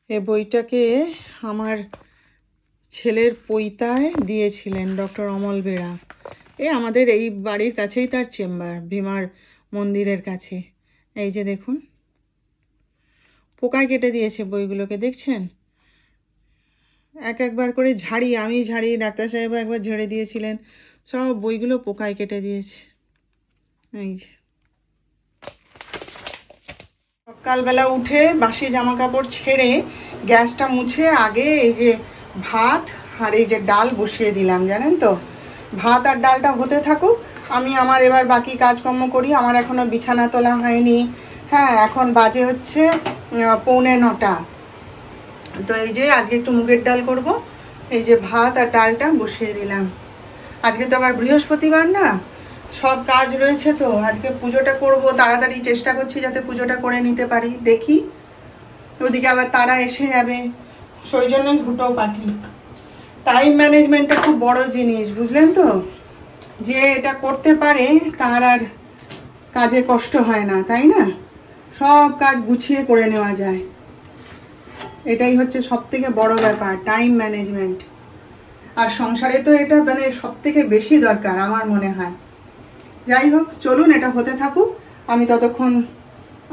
এই বইটাকে আমার ছেলের পৈতায় দিয়েছিলেন ডক্টর অমল বেরা। আমাদের এই বাড়ির কাছেই তার চেম্বার, ভীমার মন্দিরের কাছে। এই যে দেখুন, পোকায় কেটে দিয়েছে বইগুলোকে, দেখছেন? একবার করে আমি ঝাড়ি, ডাক্তার সাহেবও একবার ঝেড়ে দিয়েছিলেন, সব বইগুলো পোকায় কেটে দিয়েছে। এই যে সকালবেলা উঠে বাসি জামা কাপড় ছেড়ে গ্যাসটা মুছে আগে এই যে ভাত আর এই যে ডাল বসিয়ে দিলাম, জানেন তো। ভাত আর ডালটা হতে থাকুক, আমি আমার এবার বাকি কাজকর্ম করি। আমার এখনও বিছানা তোলা হয়নি। হ্যাঁ, এখন বাজে হচ্ছে 8:45। তো এই যে আজকে একটু মুগের ডাল করব। এই যে ভাত আর ডালটা বসিয়ে দিলাম। আজকে তো আবার বৃহস্পতিবার না, সব কাজ রয়েছে, তো আজকে পুজোটা করব তাড়াতাড়ি। চেষ্টা করছি যাতে পুজোটা করে নিতে পারি, দেখি। ওদিকে আবার তারা এসে যাবে, সেই জন্যই হুটো পাঠি। টাইম ম্যানেজমেন্টটা খুব বড় জিনিস, বুঝলেন তো। যে এটা করতে পারে তার আর কাজে কষ্ট হয় না, তাই না? সব কাজ গুছিয়ে করে নেওয়া যায়। এটাই হচ্ছে সব থেকে বড় ব্যাপার, টাইম ম্যানেজমেন্ট। আর সংসারে তো এটা মানে সব থেকে বেশি দরকার আমার মনে হয়। যাই হোক, চলুন এটা হতে থাকুক, আমি ততক্ষণ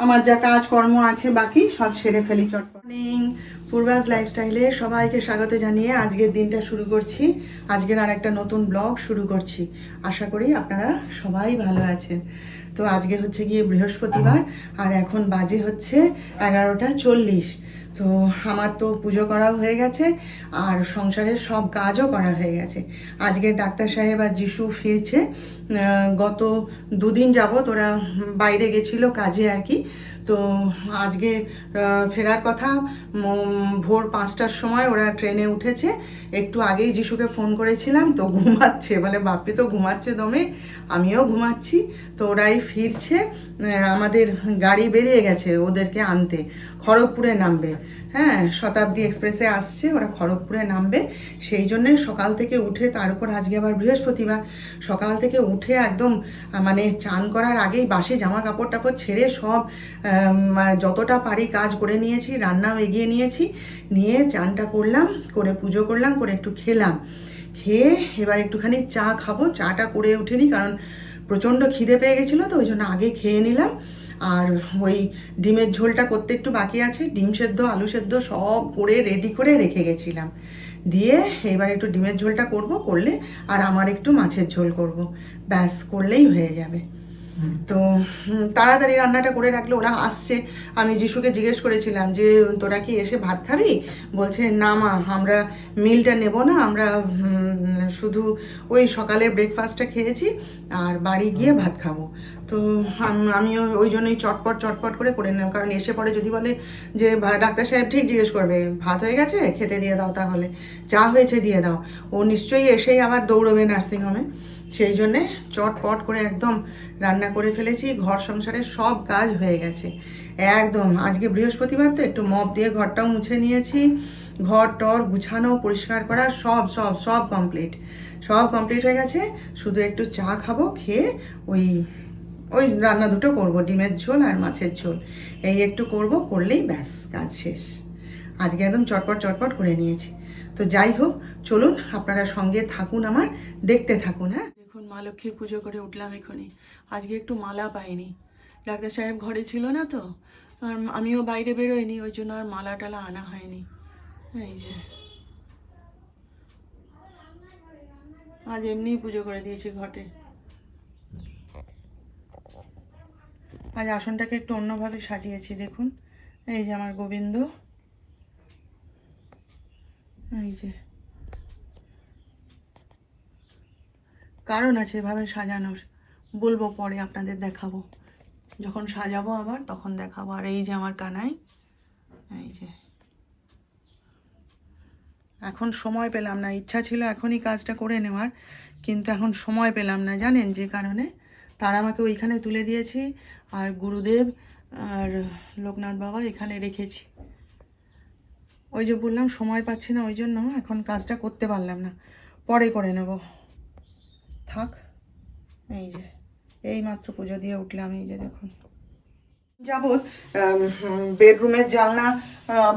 আমার যা কাজকর্ম আছে বাকি সব সেরে ফেলি চটপট। পূর্বাস লাইফস্টাইলে সবাইকে স্বাগত জানিয়ে আজকের দিনটা শুরু করছি। আজকের আর একটা নতুন ব্লগ শুরু করছি। আশা করি আপনারা সবাই ভালো আছেন। তো আজকে হচ্ছে গিয়ে বৃহস্পতিবার, আর এখন বাজে হচ্ছে 11:40। তো আমার তো পুজো করাও হয়ে গেছে, আর সংসারের সব কাজও করা হয়ে গেছে। আজকে ডাক্তার সাহেব আর যিশু ফিরছে। গত 2 দিন যাবত ওরা বাইরে গেছিলো কাজে আর কি। তো আজকে ফেরার কথা ভোর 5টার সময় ওরা ট্রেনে উঠেছে। একটু আগেই যিশুকে ফোন করেছিলাম, তো ঘুমাচ্ছে, বলে বাপ্পি তো ঘুমাচ্ছে দমে, আমিও ঘুমাচ্ছি। তো ওরাই ফিরছে। আমাদের গাড়ি বেরিয়ে গেছে ওদেরকে আনতে, খড়গপুরে নামবে। হ্যাঁ, শতাব্দী এক্সপ্রেসে আসছে, ওরা খড়গপুরে নামবে। সেই জন্যে সকাল থেকে উঠে, তার উপর আজকে আবার বৃহস্পতিবার, সকাল থেকে উঠে একদম মানে চান করার আগেই বাসি জামা কাপড় টাপড় ছেড়ে সব যতটা পারি কাজ করে নিয়েছি, রান্নাও এগিয়ে নিয়েছি। নিয়ে চানটা করলাম, করে পুজো করলাম, করে একটু খেলাম। খেয়ে এবার একটুখানি চা খাবো। চাটা করে উঠিনি, কারণ প্রচণ্ড খিদে পেয়ে গেছিলো, তো ওই জন্য আগে খেয়ে নিলাম। আর ওই ডিমের ঝোলটা করতে একটু বাকি আছে, ডিম সেদ্ধ আলু সেদ্ধ সব করে রেডি করে রেখে গেছিলাম। দিয়ে এবার একটু ডিমের ঝোলটা করব, করলে আর আমার একটু মাছের ঝোল করব, ব্যাস করলেই হয়ে যাবে। তো তাড়াতাড়ি রান্নাটা করে রাখলে ওরা আসছে। আমি যিশুকে জিজ্ঞেস করেছিলাম যে তোরা কি এসে ভাত খাবি? বলছে না মা, আমরা মিলটা নেব না, আমরা শুধু ওই সকালের ব্রেকফাস্টটা খেয়েছি আর বাড়ি গিয়ে ভাত খাবো। তো আমিও ওই জন্যই চটপট চটপট করে নিলাম, কারণ এসে পরে যদি বলে যে ডাক্তার সাহেব ঠিক জিজ্ঞেস করবে ভাত হয়ে গেছে খেতে দিয়ে দাও, তাহলে চা হয়েছে দিয়ে দাও, ও নিশ্চয়ই এসেই আবার দৌড়বে নার্সিংহোমে। সেই জন্যে চটপট করে একদম রান্না করে ফেলেছি। ঘর সংসারের সব কাজ হয়ে গেছে একদম। আজকে বৃহস্পতিবার তো একটু মপ দিয়ে ঘরটাও মুছে নিয়েছি। ঘর টর গুছানো পরিষ্কার করা সব সব সব কমপ্লিট, সব কমপ্লিট হয়ে গেছে। শুধু একটু চা খাবো, খেয়ে ওই ওই রান্না দুটো করব, ডিমের ঝোল আর মাছের ঝোল, এই একটু করব, করলেই ব্যাস কাজ শেষ। আজকে একদম চটপট চটপট করে নিয়েছি। তো যাই হোক, চলুন আপনারা সঙ্গে থাকুন, আমার দেখতে থাকুন। হ্যাঁ, দেখুন মা লক্ষ্মীর পুজো করে উঠলাম এখনই। আজকে একটু মালা পাইনি, ডাক্তার সাহেব ঘরে ছিল না তো, আর আমিও বাইরে বেরোইনি, ওই জন্য আর মালা টালা আনা হয়নি। এই যে আজ এমনিই পুজো করে দিয়েছি ঘটে। আজ আসনটাকে একটু অন্যভাবে সাজিয়েছি, দেখুন। এই যে আমার গোবিন্দ, এই যে কারণ আছে এভাবে সাজানোর, বলবো পরে, আপনাদের দেখাবো যখন সাজাবো আবার, তখন দেখাবো। আর এই যে আমার কানাই, এই যে এখন সময় পেলাম না, ইচ্ছা ছিল এখনই কাজটা করে নেওয়ার, কিন্তু এখন সময় পেলাম না, জানেন যে কারণে। তার আমাকে ওইখানে তুলে দিয়েছি, আর গুরুদেব আর লোকনাথ বাবা এখানে রেখেছি। ওই যে বললাম সময় পাচ্ছি না, ওই জন্য এখন কাজটা করতে পারলাম না, পরে করে নেব, থাক। এই যে এই মাত্র পুজো দিয়ে উঠলাম, এই যে দেখুন। যাবৎ বেডরুমের জানলা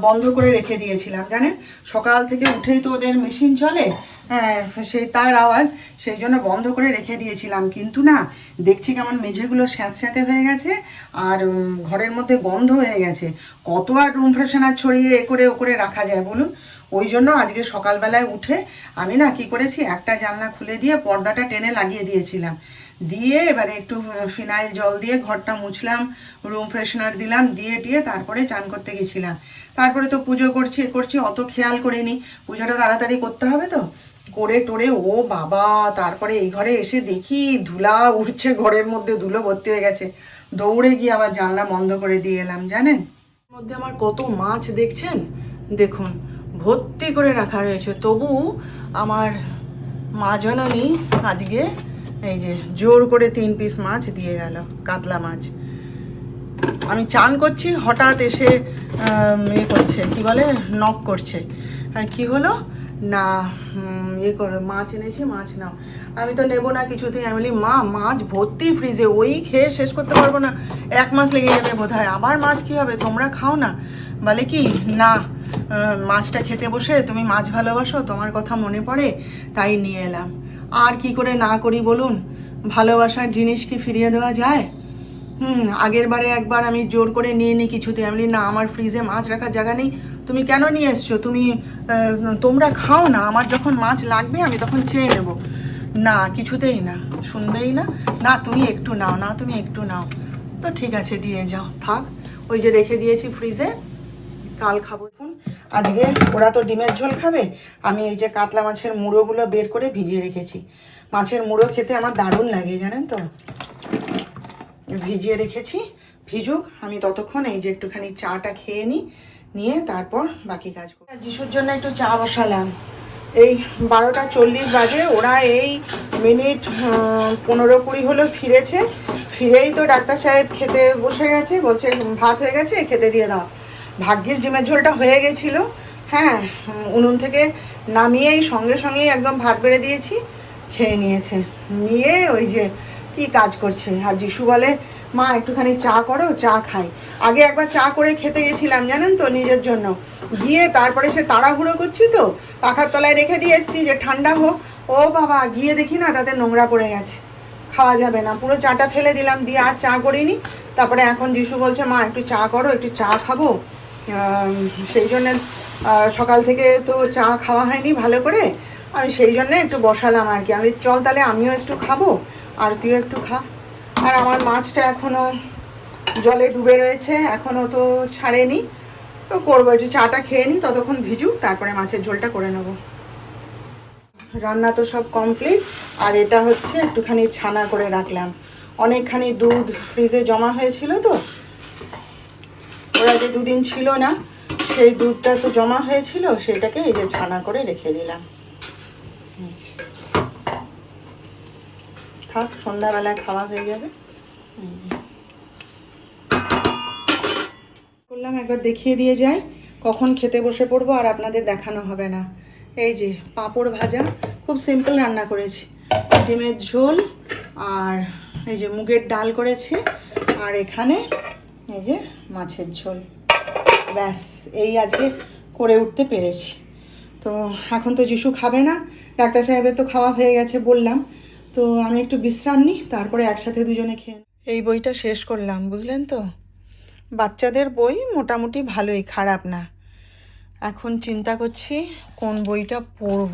বন্ধ করে রেখে দিয়েছিলাম জানেন, সকাল থেকে উঠেই তো ওদের মেশিন চলে, হ্যাঁ সেই তার আওয়াজ, সেই জন্য বন্ধ করে রেখে দিয়েছিলাম। কিন্তু না, দেখছি কেমন মেঝেগুলো স্যাঁতস্যাঁতে হয়ে গেছে আর ঘরের মধ্যে গন্ধ হয়ে গেছে। কত আর রুম ফ্রেশনার ছড়িয়ে এ করে ও করে রাখা যায় বলুন। ওই জন্য আজকে সকালবেলায় উঠে আমি না কি করেছি, একটা জানলা খুলে দিয়ে পর্দাটা টেনে লাগিয়ে দিয়েছিলাম, দিয়ে এবারে একটু ফিনাইল জল দিয়ে ঘরটা মুছলাম, রুম ফ্রেশনার দিলাম, দিয়ে তারপরে চান করতে গেছিলাম। তারপরে তো পুজো করছি অত খেয়াল করিনি, পুজোটা তাড়াতাড়ি করতে হবে তো, করে টোরে ও বাবা, তারপরে এই ঘরে এসে দেখি ধুলা উঠছে, ঘরের মধ্যে ধুলো ভর্তি হয়ে গেছে। দৌড়ে গিয়ে আবার জানলা বন্ধ করে দিয়ে এলাম জানেন। মধ্যে আমার কত মাছ দেখছেন, দেখুন ভর্তি করে রাখা রয়েছে, তবু আমার মা জননী আজকে এই যে জোর করে 3 পিস মাছ দিয়ে গেল, কাতলা মাছ। আমি চান করছি, হঠাৎ এসে ইয়ে করছে, কি বলে, নক করছে। আর কি হলো না, ইয়ে করে মাছ এনেছি, মাছ নাও। আমি তো নেবো না কিছুতেই। আমি বলি মা, মাছ ভর্তি ফ্রিজে, ওই খেয়ে শেষ করতে পারবো না, 1 মাস লেগে যাবে বোধ হয়। আবার মাছ কী হবে, তোমরা খাও না? বলে কি না, মাছটা খেতে বসে তুমি মাছ ভালোবাসো, তোমার কথা মনে পড়ে, তাই নিয়ে এলাম। আর কি করে না করি বলুন, ভালোবাসার জিনিস কি ফিরিয়ে দেওয়া যায়? আগের বারে একবার আমি জোর করে নিয়ে নিই কিছুতে, আমি বলি না আমার ফ্রিজে মাছ রাখার জায়গা নেই, তুমি কেন নিয়ে এসছো, তোমরা খাও না, আমার যখন মাছ লাগবে আমি তখন চেয়ে নেব। না, কিছুতেই না, শুনবেই না, না তুমি একটু নাও, না তুমি একটু নাও। তো ঠিক আছে দিয়ে যাও, থাক, ওই যে রেখে দিয়েছি ফ্রিজে, কাল খাবো। আজকে ওরা তো ডিমের ঝোল খাবে, আমি এই যে কাতলা মাছের মুড়োগুলো বের করে ভিজিয়ে রেখেছি। মাছের মুড়ো খেতে আমার দারুণ লাগে জানেন তো, ভিজিয়ে রেখেছি, ভিজুক, আমি ততক্ষণ এই যে একটুখানি চাটা খেয়ে নিয়ে তারপর বাকি কাজ করব। যিশুর জন্য একটু চা বসালাম, এই 12টা 40 বাজে, ওরা এই মিনিট 15-20 হলো ফিরেছে। ফিরেই তো ডাক্তার সাহেব খেতে বসে গেছে, বলছে ভাত হয়ে গেছে খেতে দিয়ে দাও। ভাগ্যিস ডিমের ঝোলটা হয়ে গেছিলো, হ্যাঁ উনুন থেকে নামিয়েই সঙ্গেই একদম ভাত বেড়ে দিয়েছি, খেয়ে নিয়েছে। নিয়ে ওই যে কি কাজ করছে, আর যিশু বলে মা একটুখানি চা করো, চা খাই। আগে একবার চা করে খেতে গেছিলাম জানেন তো নিজের জন্য, গিয়ে তারপরে সে তাড়াহুড়ো করছি তো পাখার তলায় রেখে দিয়ে এসেছি যে ঠান্ডা হোক। ও বাবা, গিয়ে দেখি না তাতে নোংরা পড়ে গেছে, খাওয়া যাবে না, পুরো চাটা ফেলে দিলাম, দিয়ে আর চা করিনি। তারপরে এখন যিশু বলছে মা একটু চা করো, একটু চা খাবো। সেই জন্যে সকাল থেকে তো চা খাওয়া হয়নি ভালো করে, আমি সেই জন্যে একটু বসালাম আর কি। আমি চল তাহলে আমিও একটু খাবো আর তুইও একটু খা। আর আমার মাছটা এখনও জলে ডুবে রয়েছে, এখনও তো ছাড়েনি, তো করবো, একটু চাটা খেয়ে নিই, ততক্ষণ ভিজুক, তারপরে মাছের ঝোলটা করে নেব। রান্না তো সব কমপ্লিট, আর এটা হচ্ছে একটুখানি ছানা করে রাখলাম, অনেকখানি দুধ ফ্রিজে জমা হয়েছিল তো, ওরা যে 2 দিন ছিল না, সেই দুধটা তো জমা হয়েছিল, সেটাকে এই যে ছানা করে রেখে দিলাম। থাক, সন্ধ্যাবেলায় খাওয়া হয়ে যাবে। করলাম একবার দেখিয়ে দিয়ে যাই, কখন খেতে বসে পড়বো আর আপনাদের দেখানো হবে না। এই যে পাঁপড় ভাজা, খুব সিম্পল রান্না করেছি, ডিমের ঝোল, আর এই যে মুগের ডাল করেছি, আর এখানে এই যে মাছের ঝোল, ব্যাস এই আজকে করে উঠতে পেরেছি। তো এখন তো যিশু খাবে না, ডাক্তার সাহেবের তো খাওয়া হয়ে গেছে বললাম, তো আমি একটু বিশ্রাম নিই, তারপরে একসাথে দুজনে খেয়ে। এই বইটা শেষ করলাম বুঝলেন তো, বাচ্চাদের বই মোটামুটি ভালোই, খারাপ না। এখন চিন্তা করছি কোন বইটা পড়ব।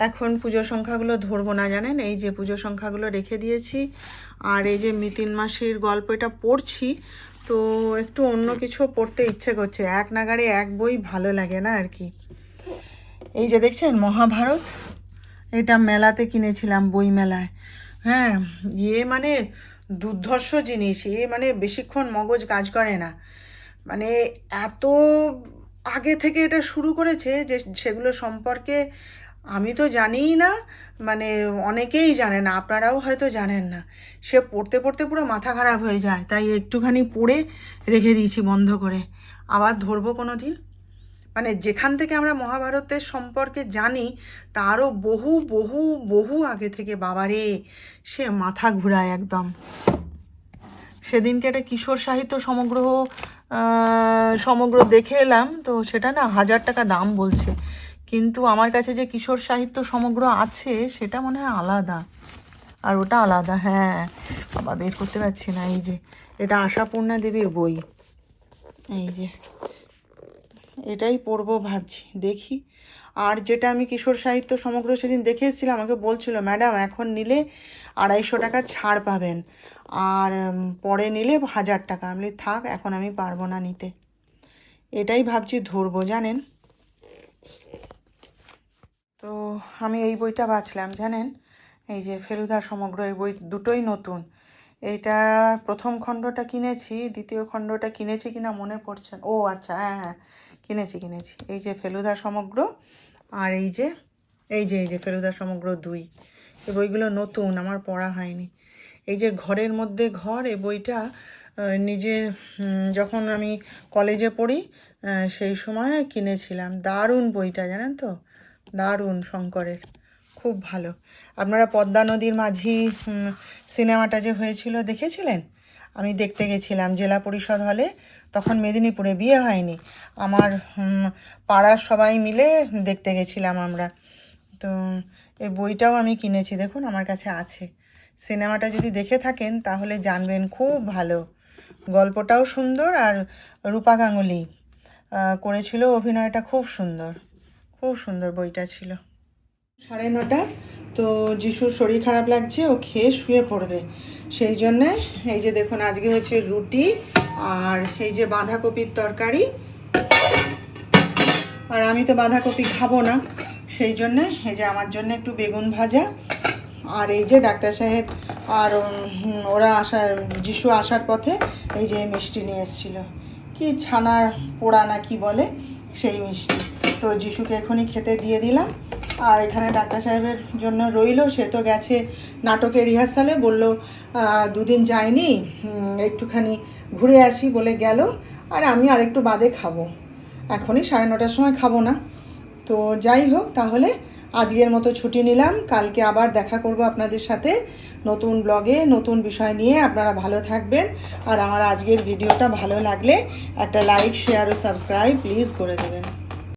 এখন পুজো সংখ্যাগুলো ধরবো না জানেন, এই যে পুজো সংখ্যাগুলো রেখে দিয়েছি, আর এই যে মিতিন মাসির গল্পটা পড়ছি, তো একটু অন্য কিছু পড়তে ইচ্ছে করছে, এক নাগাড়ে এক বই ভালো লাগে না আর কি। এই যে দেখছেন মহাভারত, এটা মেলাতে কিনেছিলাম, বই মেলায়, হ্যাঁ মানে দুর্ধর্ষ জিনিস, মানে বেশিক্ষণ মগজ কাজ করে না, মানে এত আগে থেকে এটা শুরু করেছে যে সেগুলো সম্পর্কে আমি তো জানিই না, মানে অনেকেই জানে না, আপনারাও হয়তো জানেন না। সে পড়তে পড়তে পুরো মাথা খারাপ হয়ে যায়, তাই একটুখানি পড়ে রেখে দিয়েছি বন্ধ করে, আবার ধরবো কোনো দিন। মানে যেখান থেকে আমরা মহাভারতের সম্পর্কে জানি তারও বহু বহু বহু আগে থেকে, বাবারে সে মাথা ঘুরায় একদম, সেদিনকে একটা কিশোর সাহিত্য সমগ্র দেখে এলাম, তো সেটা না 1000 টাকা দাম বলছে, কিন্তু আমার কাছে যে কিশোর সাহিত্য সমগ্র আছে সেটা মনে হয় আলাদা, আর ওটা আলাদা। হ্যাঁ বাবা, বের করতে পারছি না। এই যে এটা আশাপূর্ণা দেবীর বই, এই যে এটাই পড়বো ভাবছি, দেখি। আর যেটা আমি কিশোর সাহিত্য সমগ্র সেদিন দেখে এসেছিলাম, আমাকে বলছিল ম্যাডাম এখন নিলে 250 টাকা ছাড় পাবেন, আর পরে নিলে 1000 টাকা। আমি বলি থাক, এখন আমি পারবো না নিতে, এটাই ভাবছি ধরবো জানেন। তো আমি এই বইটা বাছলাম জানেন, এই যে ফেলুদা সমগ্র, এই বই দুটোই নতুন। এইটা প্রথম খণ্ডটা কিনেছি, দ্বিতীয় খণ্ডটা কিনেছি কিনা মনে পড়ছে না। ও আচ্ছা, হ্যাঁ হ্যাঁ কিনেছি। এই যে ফেলুদা সমগ্র, আর এই যে ফেলুদা সমগ্র 2, এই বইগুলো নতুন, আমার পড়া হয়নি। এই যে ঘরের মধ্যে ঘর, এই বইটা নিজে যখন আমি কলেজে পড়ি সেই সময় কিনেছিলাম। দারুণ বইটা জানেন তো, দারুণ, শঙ্করের, খুব ভালো। আপনারা পদ্মা নদীর মাঝি সিনেমাটা যে হয়েছিল দেখেছিলেন? আমি দেখতে গেছিলাম জেলা পরিষদ হলে, তখন মেদিনীপুরে, বিয়ে হয়নি। আমার পাড়ার সবাই মিলে দেখতে গেছিলাম আমরা। তো এই বইটাও আমি কিনেছি, দেখুন আমার কাছে আছে। সিনেমাটা যদি দেখে থাকেন তাহলে জানবেন, খুব ভালো, গল্পটাও সুন্দর, আর রূপা গাঙ্গুলি করেছিল অভিনয়টা, খুব সুন্দর বইটা ছিল। 9:30, তো যিশুর শরীর খারাপ লাগছে, ও খেয়ে শুয়ে পড়বে, সেই জন্যে এই যে দেখুন আজকে হচ্ছে রুটি, আর এই যে বাঁধাকপির তরকারি, আর আমি তো বাঁধাকপি খাবো না, সেই জন্যে এই যে আমার জন্য একটু বেগুন ভাজা, আর এই যে ডাক্তার সাহেব আর ওরা যিশু আসার পথে এই যে মিষ্টি নিয়ে এসেছিলো, কি ছানার পোড়া না কি বলে সেই মিষ্টি, তো যিশুকে এখনই খেতে দিয়ে দিলাম। আর এখানে ডাক্তার সাহেবের জন্য রইলো, সে তো গেছে নাটকের রিহার্সালে, বললো 2 দিন যায়নি, একটুখানি ঘুরে আসি বলে গেল, আর আমি আর একটু বাদে খাবো, এখনই 9:30টার সময় খাবো না। তো যাই হোক, তাহলে আজকের মতো ছুটি নিলাম, কালকে আবার দেখা করব আপনাদের সাথে নতুন ব্লগে, নতুন বিষয় নিয়ে। আপনারা ভালো থাকবেন, আর আমার আজকের ভিডিওটা ভালো লাগলে একটা লাইক, শেয়ার ও সাবস্ক্রাইব প্লিজ করে দেবেন।